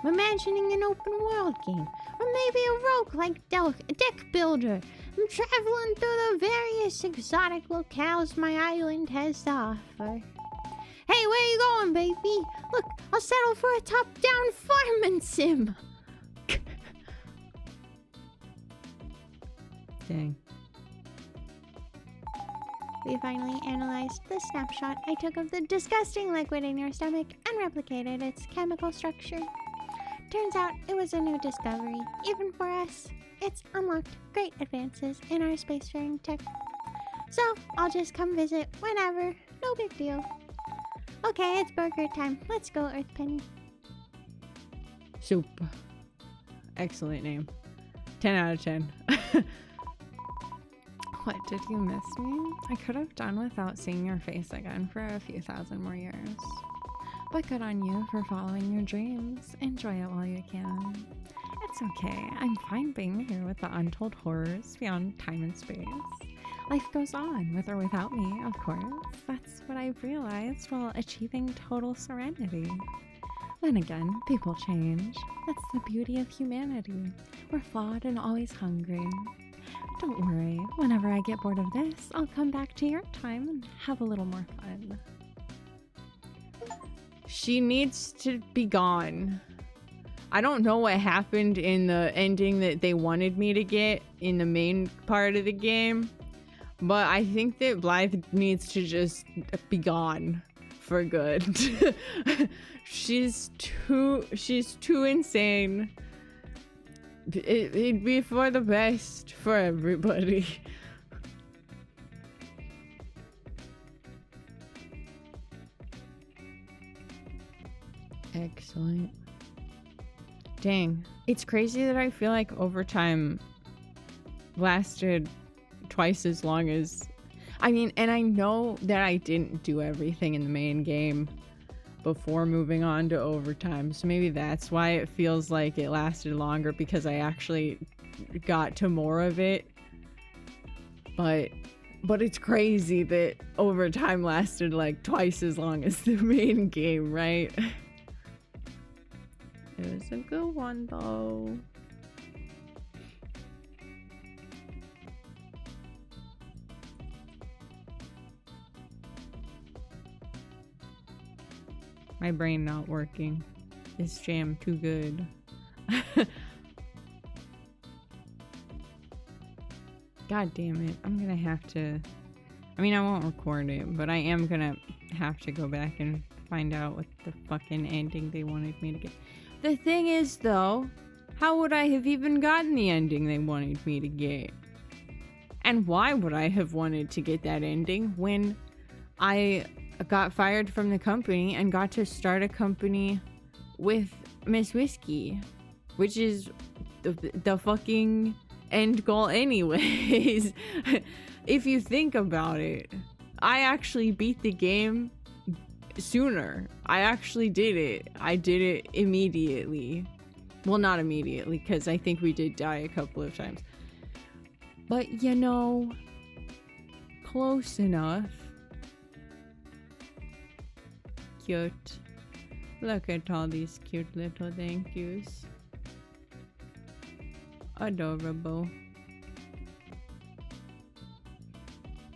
I'm imagining an open world game, or maybe a roguelike deck builder. I'm traveling through the various exotic locales my island has to offer. Hey, where you going, baby? Look, I'll settle for a top-down farming sim. Dang. We finally analyzed the snapshot I took of the disgusting liquid in your stomach and replicated its chemical structure. Turns out it was a new discovery, even for us. It's unlocked great advances in our spacefaring tech. So, I'll just come visit whenever. No big deal. Okay, it's burger time. Let's go, Earth Penny. Soup. Excellent name. 10 out of 10. What, did you miss me? I could have done without seeing your face again for a few thousand more years. But good on you for following your dreams. Enjoy it while you can. It's okay. I'm fine being here with the untold horrors beyond time and space. Life goes on, with or without me, of course. That's what I've realized while achieving total serenity. Then again, people change. That's the beauty of humanity. We're flawed and always hungry. Don't worry, whenever I get bored of this, I'll come back to your time and have a little more fun. She needs to be gone. I don't know what happened in the ending that they wanted me to get in the main part of the game, but I think that Blythe needs to just be gone for good. She's too insane. It'd be for the best for everybody. Excellent. Dang. It's crazy that I feel like overtime lasted twice as long as... I mean, and I know that I didn't do everything in the main game before moving on to overtime, so maybe that's why it feels like it lasted longer, because I actually got to more of it. But it's crazy that overtime lasted like twice as long as the main game, right? It was a good one though. My brain not working. This jam too good. God damn it. I'm gonna have to... I mean, I won't record it, but I am gonna have to go back and find out what the fucking ending they wanted me to get. The thing is, though, how would I have even gotten the ending they wanted me to get? And why would I have wanted to get that ending when I got fired from the company and got to start a company with Miss Whiskey, which is the fucking end goal anyways. If you think about it, I actually beat the game sooner. I actually did it. I did it immediately. Well, not immediately, because I think we did die a couple of times. But, you know, close enough. Cute. Look at all these cute little thank yous. Adorable.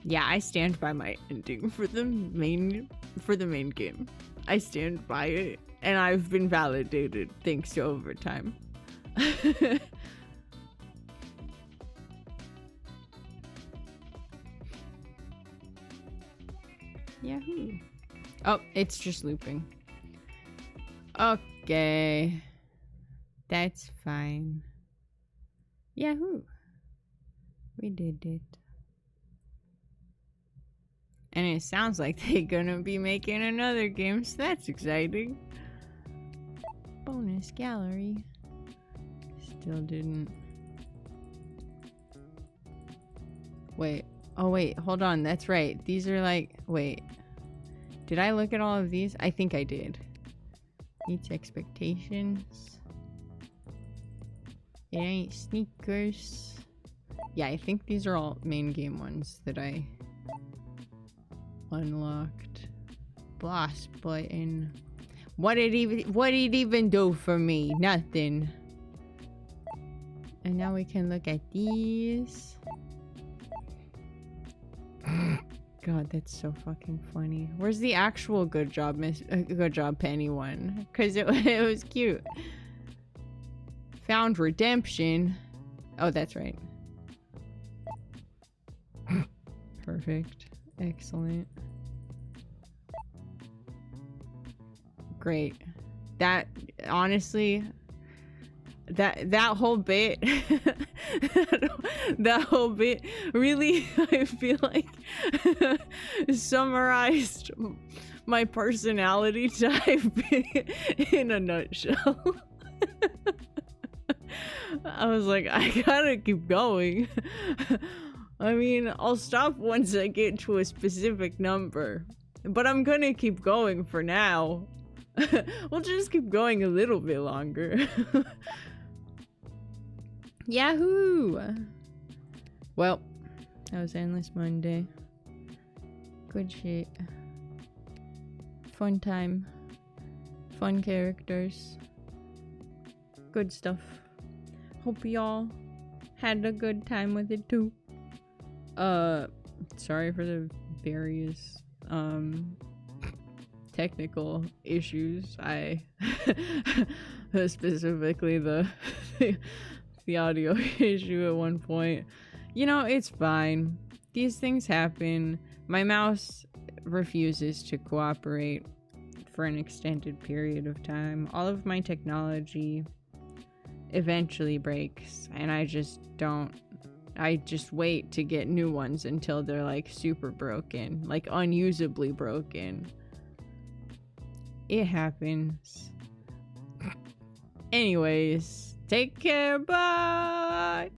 Yeah, I stand by my ending for the main game. I stand by it, and I've been validated thanks to overtime. Yahoo! Oh, it's just looping. Okay, that's fine. Yahoo! We did it. And it sounds like they're gonna be making another game, so that's exciting. Bonus gallery. Still didn't. Wait. Oh, wait. Hold on. That's right. These are like... Wait. Did I look at all of these? I think I did. Meets expectations. It ain't sneakers. Yeah, I think these are all main game ones that I unlocked. Boss button. What it even do for me? Nothing. And now we can look at these. God, that's so fucking funny. Where's the actual good job Penny one? Cause it was cute. Found redemption. Oh, that's right. Perfect. Excellent. Great. That honestly, that whole bit that whole bit really, I feel like, summarized my personality type in a nutshell. I was like, I gotta keep going. I mean, I'll stop once I get to a specific number, but I'm gonna keep going for now. We'll just keep going a little bit longer. Yahoo! Well, that was Endless Monday. Good shit. Fun time. Fun characters. Good stuff. Hope y'all had a good time with it too. Sorry for the various, technical issues. I specifically the audio issue at one point. You know, it's fine. These things happen. My mouse refuses to cooperate for an extended period of time. All of my technology eventually breaks, and I just wait to get new ones until they're like super broken, like unusably broken. It happens. Anyways, take care, bye!